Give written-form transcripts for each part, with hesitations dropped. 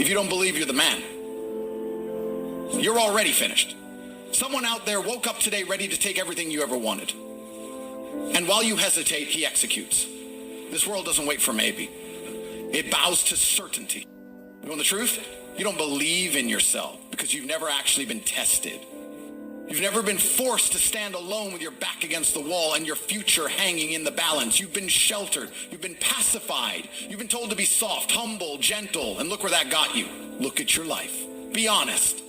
If you don't believe you're the man, you're already finished. Someone out there woke up today ready to take everything you ever wanted. And while you hesitate, he executes. This world doesn't wait for maybe. It bows to certainty. You want the truth? You don't believe in yourself because you've never actually been tested. You've never been forced to stand alone with your back against the wall and your future hanging in the balance. You've been sheltered. You've been pacified. You've been told to be soft, humble, gentle, and look where that got you. Look at your life. Be honest.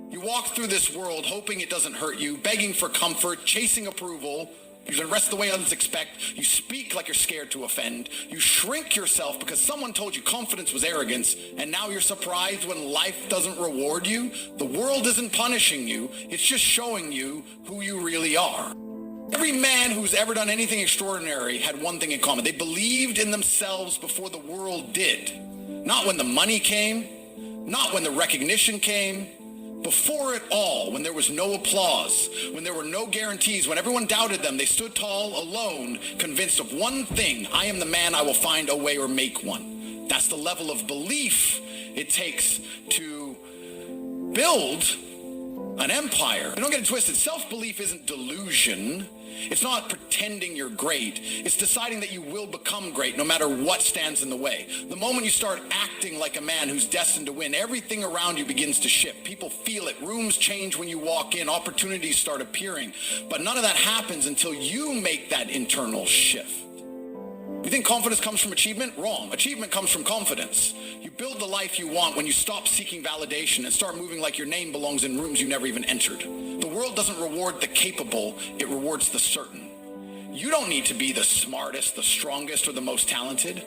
You walk through this world hoping it doesn't hurt you, begging for comfort, chasing approval. You dress the way others expect. You speak like you're scared to offend. You shrink yourself because someone told you confidence was arrogance, and now you're surprised when life doesn't reward you. The world isn't punishing you. It's just showing you who you really are. Every man who's ever done anything extraordinary had one thing in common. They believed in themselves before the world did. Not when the money came, not when the recognition came. Before it all, when there was no applause, when there were no guarantees, when everyone doubted them, they stood tall, alone, convinced of one thing: I am the man, I will find a way or make one. That's the level of belief it takes to build an empire. And don't get it twisted. Self-belief isn't delusion. It's not pretending you're great. It's deciding that you will become great no matter what stands in the way. The moment you start acting like a man who's destined to win, everything around you begins to shift. People feel it. Rooms change when you walk in. Opportunities start appearing. But none of that happens until you make that internal shift. You think confidence comes from achievement? Wrong. Achievement comes from confidence. You build the life you want when you stop seeking validation and start moving like your name belongs in rooms you never even entered. The world doesn't reward the capable, it rewards the certain. You don't need to be the smartest, the strongest, or the most talented.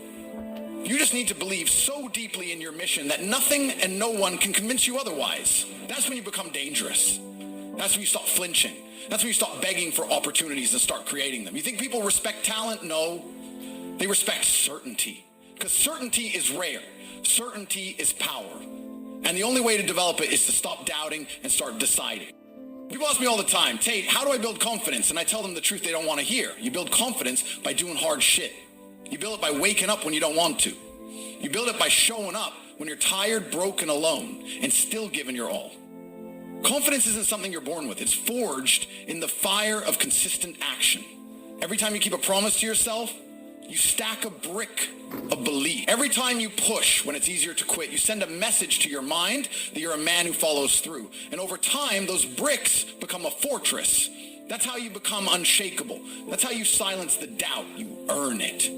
You just need to believe so deeply in your mission that nothing and no one can convince you otherwise. That's when you become dangerous. That's when you stop flinching. That's when you stop begging for opportunities and start creating them. You think people respect talent? No. They respect certainty, because certainty is rare. Certainty is power. And the only way to develop it is to stop doubting and start deciding. People ask me all the time, Tate, how do I build confidence? And I tell them the truth they don't want to hear. You build confidence by doing hard shit. You build it by waking up when you don't want to. You build it by showing up when you're tired, broken, alone, and still giving your all. Confidence isn't something you're born with. It's forged in the fire of consistent action. Every time you keep a promise to yourself, you stack a brick of belief. Every time you push when it's easier to quit, you send a message to your mind that you're a man who follows through. And over time, those bricks become a fortress. That's how you become unshakable. That's how you silence the doubt. You earn it.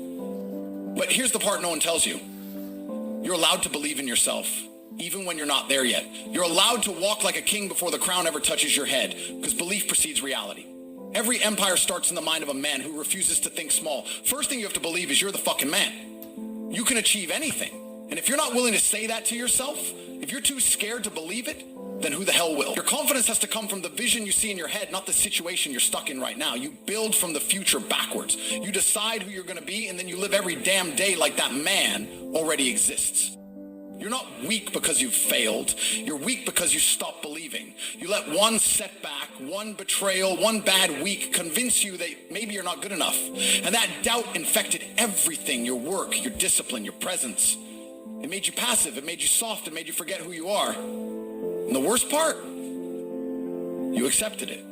But here's the part no one tells you. You're allowed to believe in yourself, even when you're not there yet. You're allowed to walk like a king before the crown ever touches your head, because belief precedes reality. Every empire starts in the mind of a man who refuses to think small. First thing you have to believe is you're the fucking man. You can achieve anything. And if you're not willing to say that to yourself, if you're too scared to believe it, then who the hell will? Your confidence has to come from the vision you see in your head, not the situation you're stuck in right now. You build from the future backwards. You decide who you're going to be, and then you live every damn day like that man already exists. You're not weak because you've failed. You're weak because you stopped believing. You let one setback, one betrayal, one bad week convince you that maybe you're not good enough. And that doubt infected everything: your work, your discipline, your presence. It made you passive. It made you soft. It made you forget who you are. And the worst part, you accepted it.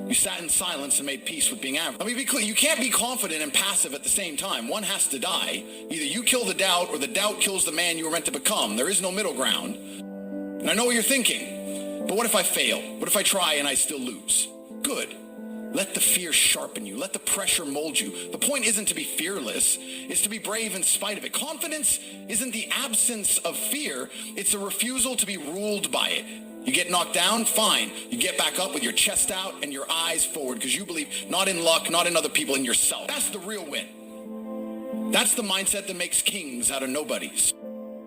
You sat in silence and made peace with being average. Let me be clear. You can't be confident and passive at the same time. One has to die. Either you kill the doubt or the doubt kills the man you were meant to become. There is no middle ground. And I know what you're thinking. But what if I fail? What if I try and I still lose? Good. Let the fear sharpen you. Let the pressure mold you. The point isn't to be fearless. It's to be brave in spite of it. Confidence isn't the absence of fear. It's a refusal to be ruled by it. You get knocked down, fine. You get back up with your chest out and your eyes forward because you believe not in luck, not in other people, in yourself. That's the real win. That's the mindset that makes kings out of nobodies.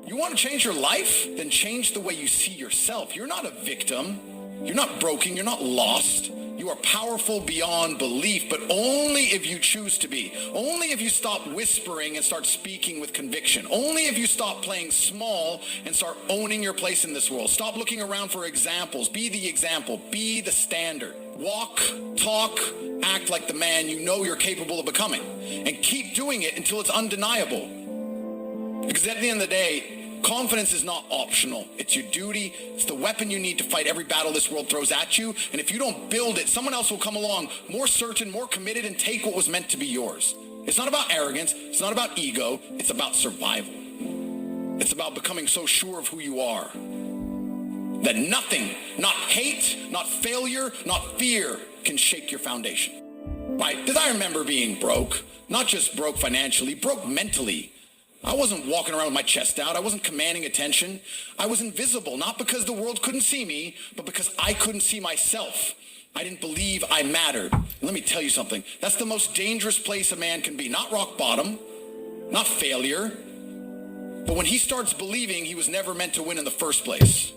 You want to change your life? Then change the way you see yourself. You're not a victim. You're not broken. You're not lost. You are powerful beyond belief, but only if you choose to be. Only if you stop whispering and start speaking with conviction. Only if you stop playing small and start owning your place in this world. Stop looking around for examples. Be the example. Be the standard. Walk, talk, act like the man you know you're capable of becoming. And keep doing it until it's undeniable. Because at the end of the day, Confidence is not optional. It's your duty. It's the weapon you need to fight every battle this world throws at you. And if you don't build it, someone else will come along more certain, more committed, and take what was meant to be yours. It's not about arrogance. It's not about ego. It's about survival. It's about becoming so sure of who you are that nothing, not hate, not failure, not fear can shake your foundation. Right? Because I remember being broke, not just broke financially, broke mentally. I wasn't walking around with my chest out. I wasn't commanding attention. I was invisible, not because the world couldn't see me, but because I couldn't see myself. I didn't believe I mattered. And let me tell you something. That's the most dangerous place a man can be. Not rock bottom, not failure, but when he starts believing he was never meant to win in the first place.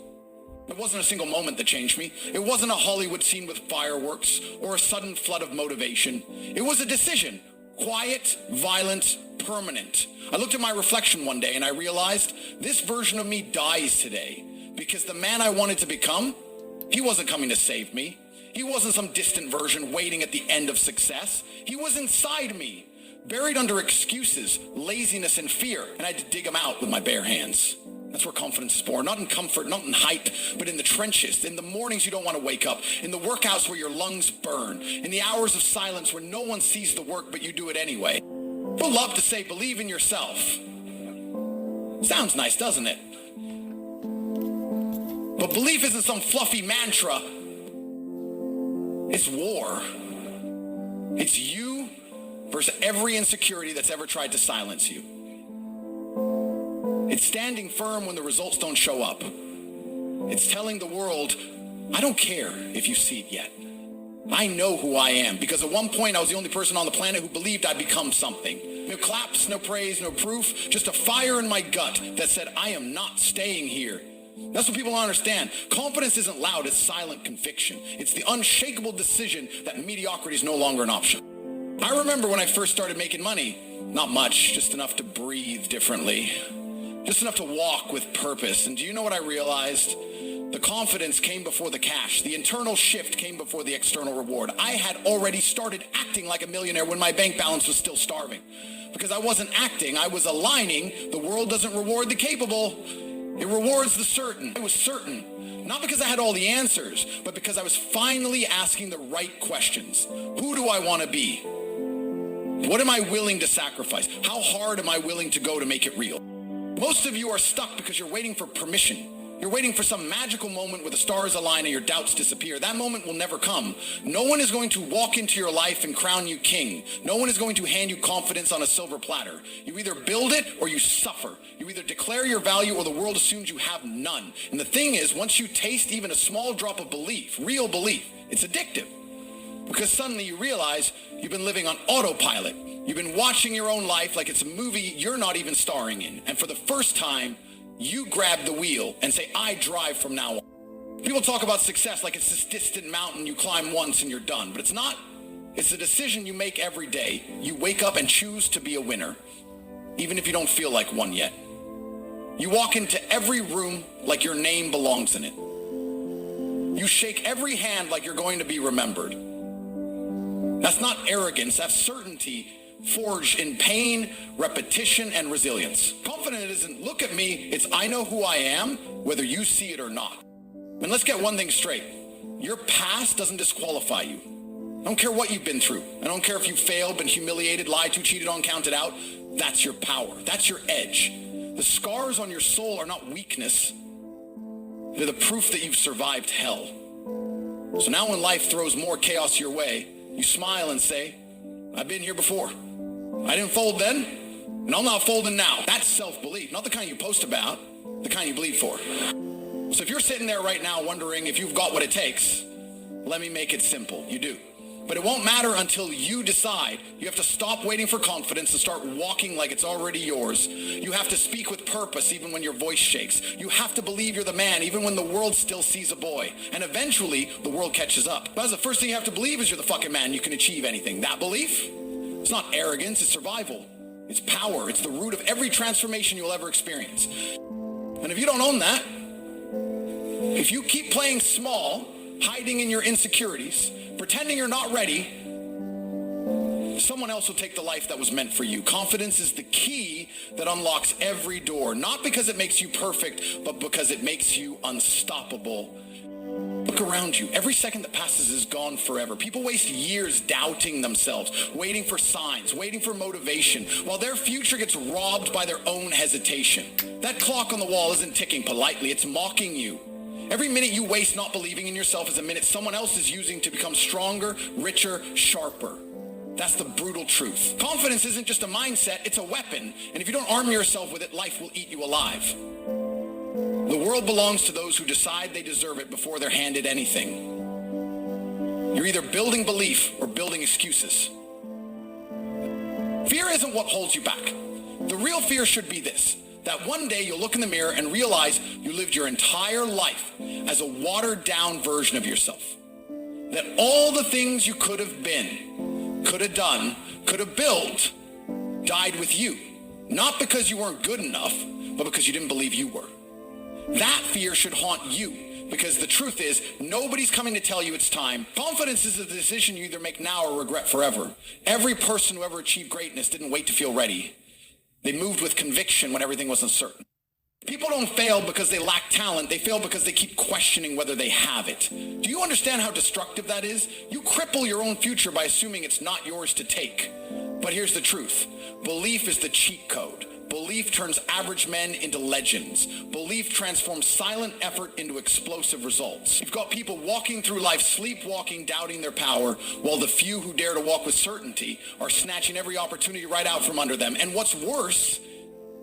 It wasn't a single moment that changed me. It wasn't a Hollywood scene with fireworks or a sudden flood of motivation. It was a decision. Quiet, violent, permanent. I looked at my reflection one day and I realized this version of me dies today because the man I wanted to become, he wasn't coming to save me. He wasn't some distant version waiting at the end of success. He was inside me, buried under excuses, laziness, and fear. And I had to dig him out with my bare hands. That's where confidence is born. Not in comfort, not in hype, but in the trenches, in the mornings you don't want to wake up, in the workouts where your lungs burn, in the hours of silence where no one sees the work but you do it anyway. People love to say, believe in yourself. Sounds nice, doesn't it? But belief isn't some fluffy mantra. It's war. It's you versus every insecurity that's ever tried to silence you. It's standing firm when the results don't show up. It's telling the world, I don't care if you see it yet. I know who I am, because at one point I was the only person on the planet who believed I'd become something. No claps, no praise, no proof, just a fire in my gut that said, I am not staying here. That's what people don't understand. Confidence isn't loud, it's silent conviction. It's the unshakable decision that mediocrity is no longer an option. I remember when I first started making money, not much, just enough to breathe differently. Just enough to walk with purpose. And do you know what I realized? The confidence came before the cash. The internal shift came before the external reward. I had already started acting like a millionaire when my bank balance was still starving. Because I wasn't acting, I was aligning. The world doesn't reward the capable. It rewards the certain. I was certain. Not because I had all the answers, but because I was finally asking the right questions. Who do I want to be? What am I willing to sacrifice? How hard am I willing to go to make it real? Most of you are stuck because you're waiting for permission. You're waiting for some magical moment where the stars align and your doubts disappear. That moment will never come. No one is going to walk into your life and crown you king. No one is going to hand you confidence on a silver platter. You either build it or you suffer. You either declare your value or the world assumes you have none. And the thing is, once you taste even a small drop of belief, real belief, it's addictive. Because suddenly you realize you've been living on autopilot. You've been watching your own life like it's a movie you're not even starring in. And for the first time, you grab the wheel and say, I drive from now on. People talk about success like it's this distant mountain you climb once and you're done. But it's not. It's a decision you make every day. You wake up and choose to be a winner, even if you don't feel like one yet. You walk into every room like your name belongs in it. You shake every hand like you're going to be remembered. That's not arrogance, that's certainty forged in pain, repetition, and resilience. Confident isn't, look at me, it's I know who I am, whether you see it or not. And let's get one thing straight. Your past doesn't disqualify you. I don't care what you've been through. I don't care if you failed, been humiliated, lied to, cheated on, counted out. That's your power. That's your edge. The scars on your soul are not weakness. They're the proof that you've survived hell. So now when life throws more chaos your way, you smile and say, I've been here before. I didn't fold then, and I'm not folding now. That's self-belief, not the kind you post about, the kind you believe for. So if you're sitting there right now wondering if you've got what it takes, let me make it simple. You do. But it won't matter until you decide. You have to stop waiting for confidence and start walking like it's already yours. You have to speak with purpose even when your voice shakes. You have to believe you're the man even when the world still sees a boy. And eventually, the world catches up. But the first thing you have to believe is you're the fucking man. You can achieve anything. That belief? It's not arrogance. It's survival. It's power. It's the root of every transformation you'll ever experience. And if you don't own that, if you keep playing small, hiding in your insecurities, pretending you're not ready, Someone else will take the life that was meant for you. Confidence is the key that unlocks every door, not because it makes you perfect, but because it makes you unstoppable. Look around you. Every second that passes is gone forever. People waste years doubting themselves, waiting for signs, waiting for motivation, while their future gets robbed by their own hesitation. That clock on the wall isn't ticking politely, it's mocking you. Every minute you waste not believing in yourself is a minute someone else is using to become stronger, richer, sharper. That's the brutal truth. Confidence isn't just a mindset, it's a weapon. And if you don't arm yourself with it, life will eat you alive. The world belongs to those who decide they deserve it before they're handed anything. You're either building belief or building excuses. Fear isn't what holds you back. The real fear should be this, that one day you'll look in the mirror and realize you lived your entire life as a watered-down version of yourself. That all the things you could have been, could have done, could have built, died with you. Not because you weren't good enough, but because you didn't believe you were. That fear should haunt you, because the truth is, nobody's coming to tell you it's time. Confidence is a decision you either make now or regret forever. Every person who ever achieved greatness didn't wait to feel ready. They moved with conviction when everything was uncertain. People don't fail because they lack talent. They fail because they keep questioning whether they have it. Do you understand how destructive that is? You cripple your own future by assuming it's not yours to take. But here's the truth. Belief is the cheat code. Belief turns average men into legends. Belief transforms silent effort into explosive results. You've got people walking through life sleepwalking, doubting their power, while the few who dare to walk with certainty are snatching every opportunity right out from under them. And what's worse,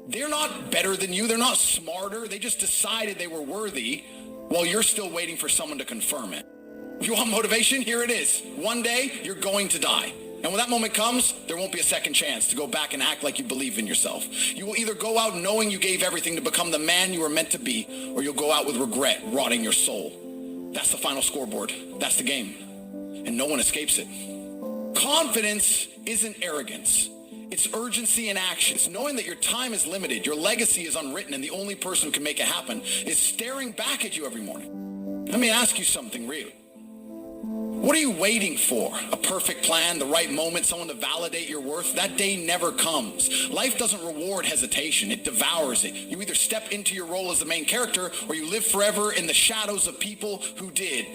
they're not better than you. They're not smarter. They just decided they were worthy while you're still waiting for someone to confirm it. If you want motivation, here it is. One day, you're going to die. And when that moment comes, there won't be a second chance to go back and act like you believe in yourself. You will either go out knowing you gave everything to become the man you were meant to be, or you'll go out with regret rotting your soul. That's the final scoreboard. That's the game. And no one escapes it. Confidence isn't arrogance. It's urgency in action. It's knowing that your time is limited, your legacy is unwritten, and the only person who can make it happen is staring back at you every morning. Let me ask you something real. What are you waiting for? A perfect plan, the right moment, someone to validate your worth? That day never comes. Life doesn't reward hesitation. It devours it. You either step into your role as the main character or you live forever in the shadows of people who did.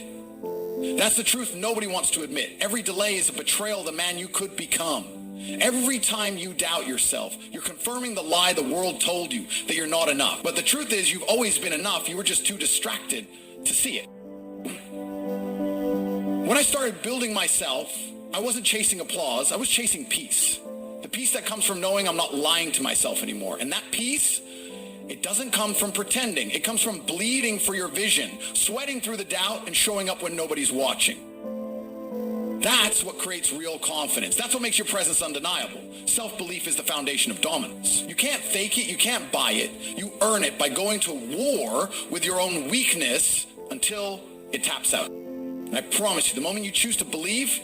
That's the truth nobody wants to admit. Every delay is a betrayal of the man you could become. Every time you doubt yourself, you're confirming the lie the world told you, that you're not enough. But the truth is you've always been enough. You were just too distracted to see it. When I started building myself, I wasn't chasing applause, I was chasing peace. The peace that comes from knowing I'm not lying to myself anymore. And that peace, it doesn't come from pretending. It comes from bleeding for your vision, sweating through the doubt and showing up when nobody's watching. That's what creates real confidence. That's what makes your presence undeniable. Self-belief is the foundation of dominance. You can't fake it, you can't buy it. You earn it by going to war with your own weakness until it taps out. And I promise you, the moment you choose to believe,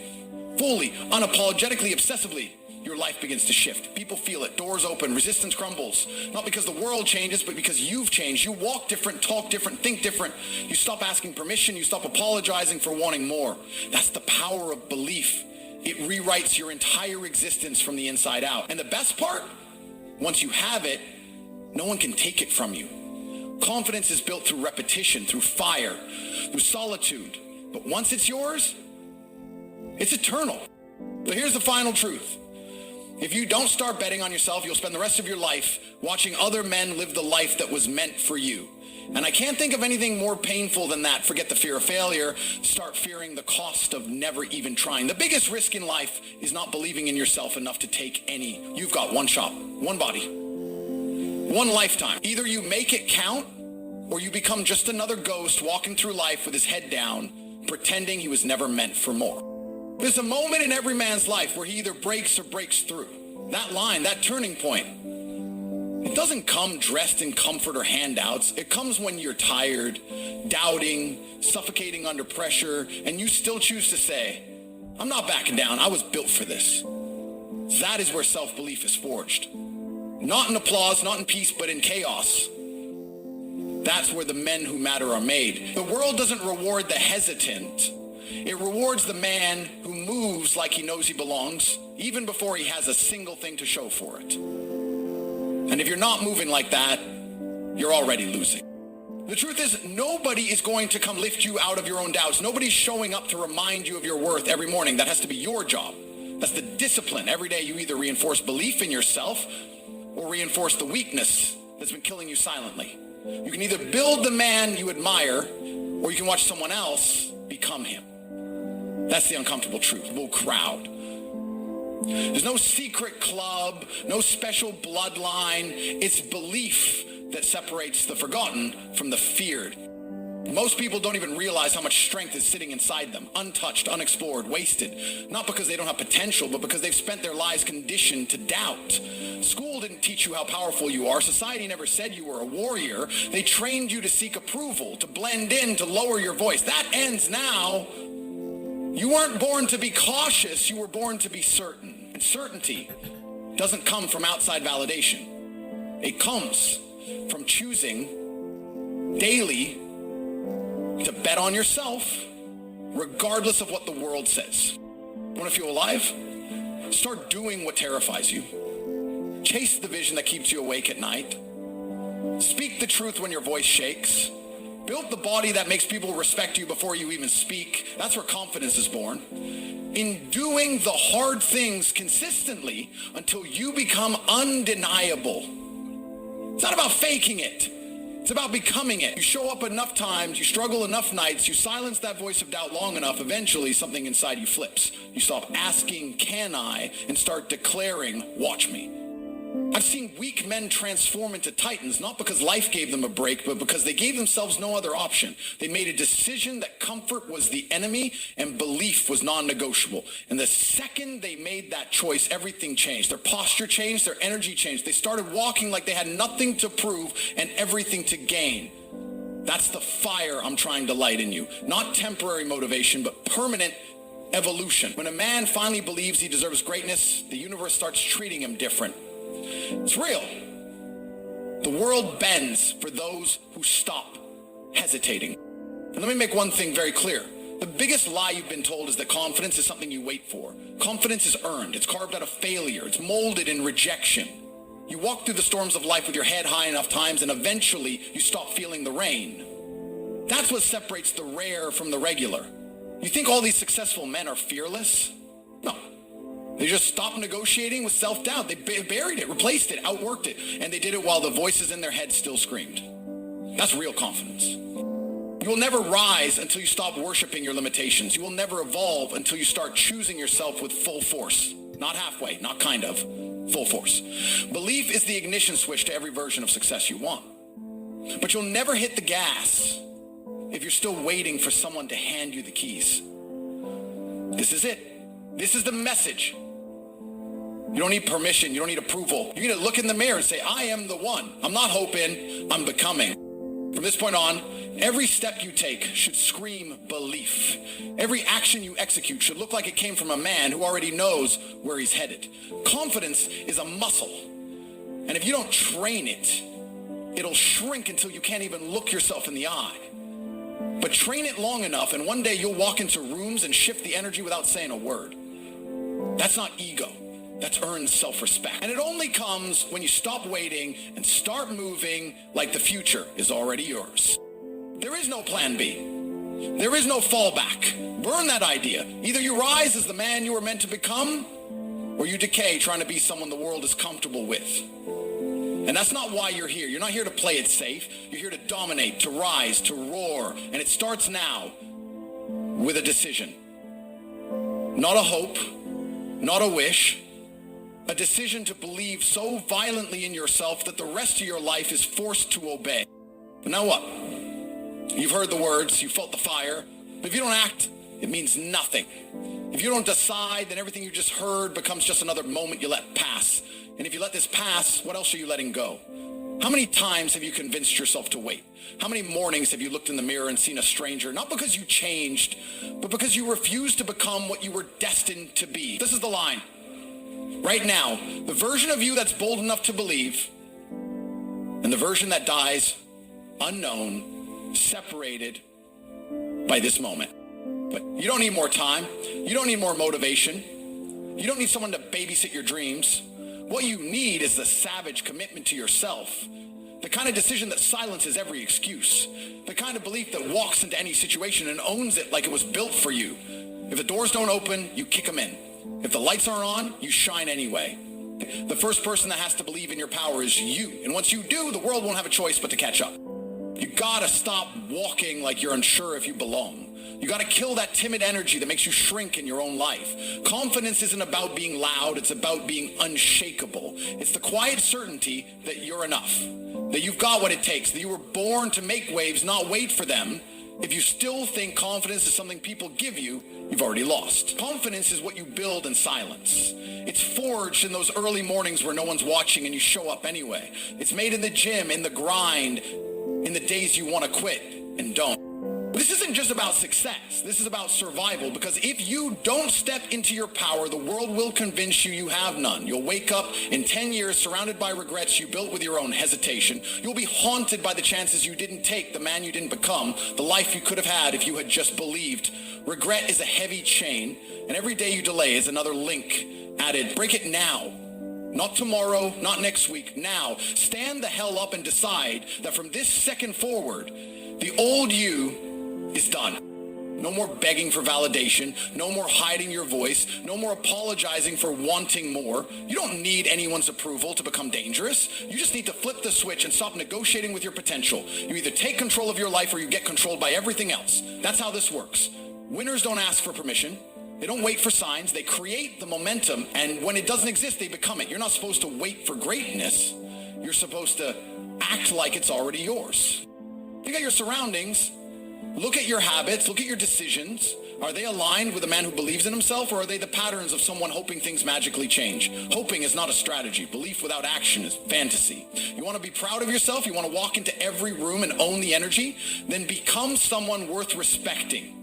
fully, unapologetically, obsessively, your life begins to shift. People feel it. Doors open. Resistance crumbles. Not because the world changes, but because you've changed. You walk different, talk different, think different. You stop asking permission. You stop apologizing for wanting more. That's the power of belief. It rewrites your entire existence from the inside out. And the best part, once you have it, no one can take it from you. Confidence is built through repetition, through fire, through solitude. But once it's yours, it's eternal. But here's the final truth. If you don't start betting on yourself, you'll spend the rest of your life watching other men live the life that was meant for you. And I can't think of anything more painful than that. Forget the fear of failure. Start fearing the cost of never even trying. The biggest risk in life is not believing in yourself enough to take any. You've got one shot, one body, one lifetime. Either you make it count or you become just another ghost walking through life with his head down, pretending he was never meant for more. There's a moment in every man's life where he either breaks or breaks through. That line, that turning point, it doesn't come dressed in comfort or handouts. It comes when you're tired, doubting, suffocating under pressure, and you still choose to say, I'm not backing down. I was built for this. That is where self-belief is forged. Not in applause, not in peace, but in chaos. That's where the men who matter are made. The world doesn't reward the hesitant. It rewards the man who moves like he knows he belongs, even before he has a single thing to show for it. And if you're not moving like that, you're already losing. The truth is, nobody is going to come lift you out of your own doubts. Nobody's showing up to remind you of your worth every morning. That has to be your job. That's the discipline. Every day you either reinforce belief in yourself or reinforce the weakness that's been killing you silently. You can either build the man you admire or you can watch someone else become him. That's the uncomfortable truth. The whole crowd. There's no secret club, no special bloodline. It's belief that separates the forgotten from the feared. Most people don't even realize how much strength is sitting inside them, untouched, unexplored, wasted. Not because they don't have potential, but because they've spent their lives conditioned to doubt. School didn't teach you how powerful you are. Society never said you were a warrior. They trained you to seek approval, to blend in, to lower your voice. That ends now. You weren't born to be cautious. You were born to be certain. And certainty doesn't come from outside validation. It comes from choosing daily to bet on yourself, regardless of what the world says. Want to feel alive? Start doing what terrifies you. Chase the vision that keeps you awake at night. Speak the truth when your voice shakes. Build the body that makes people respect you before you even speak. That's where confidence is born. In doing the hard things consistently until you become undeniable. It's not about faking it. It's about becoming it. You show up enough times, you struggle enough nights, you silence that voice of doubt long enough, eventually something inside you flips. You stop asking, can I, and start declaring, watch me. I've seen weak men transform into titans, not because life gave them a break, but because they gave themselves no other option. They made a decision that comfort was the enemy and belief was non-negotiable. And the second they made that choice, everything changed. Their posture changed, their energy changed. They started walking like they had nothing to prove and everything to gain. That's the fire I'm trying to light in you. Not temporary motivation, but permanent evolution. When a man finally believes he deserves greatness, the universe starts treating him different. It's real. The world bends for those who stop hesitating. And let me make one thing very clear. The biggest lie you've been told is that confidence is something you wait for. Confidence is earned. It's carved out of failure. It's molded in rejection. You walk through the storms of life with your head high enough times and eventually you stop feeling the rain. That's what separates the rare from the regular. You think all these successful men are fearless? No. They just stopped negotiating with self-doubt. They buried it, replaced it, outworked it. And they did it while the voices in their head still screamed. That's real confidence. You will never rise until you stop worshiping your limitations. You will never evolve until you start choosing yourself with full force. Not halfway, not kind of, full force. Belief is the ignition switch to every version of success you want. But you'll never hit the gas if you're still waiting for someone to hand you the keys. This is it. This is the message. You don't need permission. You don't need approval. You need to look in the mirror and say, I am the one. I'm not hoping, I'm becoming. From this point on, every step you take should scream belief. Every action you execute should look like it came from a man who already knows where he's headed. Confidence is a muscle. And if you don't train it, it'll shrink until you can't even look yourself in the eye. But train it long enough and one day you'll walk into rooms and shift the energy without saying a word. That's not ego. That's earned self-respect. And it only comes when you stop waiting and start moving like the future is already yours. There is no plan B. There is no fallback. Burn that idea. Either you rise as the man you were meant to become, or you decay trying to be someone the world is comfortable with. And that's not why you're here. You're not here to play it safe. You're here to dominate, to rise, to roar. And it starts now with a decision. Not a hope, not a wish, a decision to believe so violently in yourself that the rest of your life is forced to obey. But now what? You've heard the words, you felt the fire, but if you don't act, it means nothing. If you don't decide, then everything you just heard becomes just another moment you let pass. And if you let this pass, what else are you letting go? How many times have you convinced yourself to wait? How many mornings have you looked in the mirror and seen a stranger, not because you changed, but because you refused to become what you were destined to be? This is the line. Right now, the version of you that's bold enough to believe, and the version that dies unknown, separated by this moment. But you don't need more time. You don't need more motivation. You don't need someone to babysit your dreams. What you need is the savage commitment to yourself. The kind of decision that silences every excuse. The kind of belief that walks into any situation and owns it like it was built for you. If the doors don't open, you kick them in. If the lights aren't on, you shine anyway. The first person that has to believe in your power is you. And once you do, the world won't have a choice but to catch up. You gotta stop walking like you're unsure if you belong. You gotta kill that timid energy that makes you shrink in your own life. Confidence isn't about being loud, it's about being unshakable. It's the quiet certainty that you're enough, that you've got what it takes, that you were born to make waves, not wait for them. If you still think confidence is something people give you, you've already lost. Confidence is what you build in silence. It's forged in those early mornings where no one's watching and you show up anyway. It's made in the gym, in the grind, in the days you want to quit and don't. This isn't just about success. This is about survival, because if you don't step into your power, the world will convince you you have none. You'll wake up in 10 years surrounded by regrets you built with your own hesitation. You'll be haunted by the chances you didn't take, the man you didn't become, the life you could have had if you had just believed. Regret is a heavy chain, and every day you delay is another link added. Break it now. Not tomorrow, not next week, now. Stand the hell up and decide that from this second forward, the old you is done. No more begging for validation, no more hiding your voice, no more apologizing for wanting more. You don't need anyone's approval to become dangerous. You just need to flip the switch and stop negotiating with your potential. You either take control of your life or you get controlled by everything else. That's how this works. Winners don't ask for permission. They don't wait for signs. They create the momentum, and when it doesn't exist, they become it. You're not supposed to wait for greatness. You're supposed to act like it's already yours. Look at your surroundings. Look at your habits. Look at your decisions. Are they aligned with a man who believes in himself, or are they the patterns of someone hoping things magically change? Hoping is not a strategy. Belief without action is fantasy. You want to be proud of yourself? You want to walk into every room and own the energy? Then become someone worth respecting.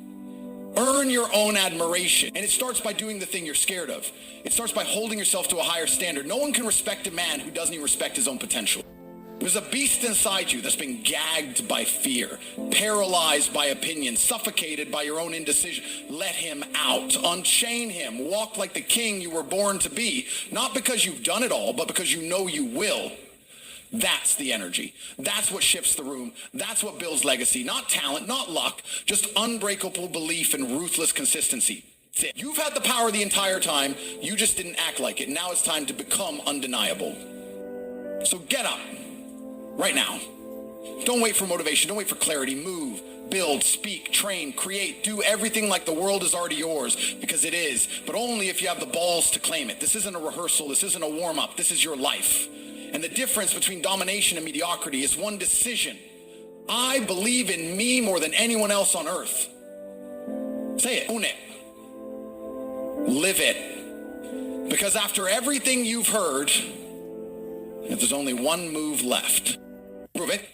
Earn your own admiration. And it starts by doing the thing you're scared of. It starts by holding yourself to a higher standard. No one can respect a man who doesn't even respect his own potential. There's a beast inside you that's been gagged by fear, paralyzed by opinion, suffocated by your own indecision. Let him out. Unchain him. Walk like the king you were born to be. Not because you've done it all, but because you know you will. That's the energy. That's what shifts the room. That's what builds legacy. Not talent, not luck, just unbreakable belief and ruthless consistency. You've had the power the entire time. You just didn't act like it. Now it's time to become undeniable. So get up. Right now. Don't wait for motivation. Don't wait for clarity. Move, build, speak, train, create. Do everything like the world is already yours, because it is, but only if you have the balls to claim it. This isn't a rehearsal. This isn't a warm-up. This is your life. And the difference between domination and mediocrity is one decision. I believe in me more than anyone else on earth. Say it. Own it. Live it. Because after everything you've heard, there's only one move left. Prove it.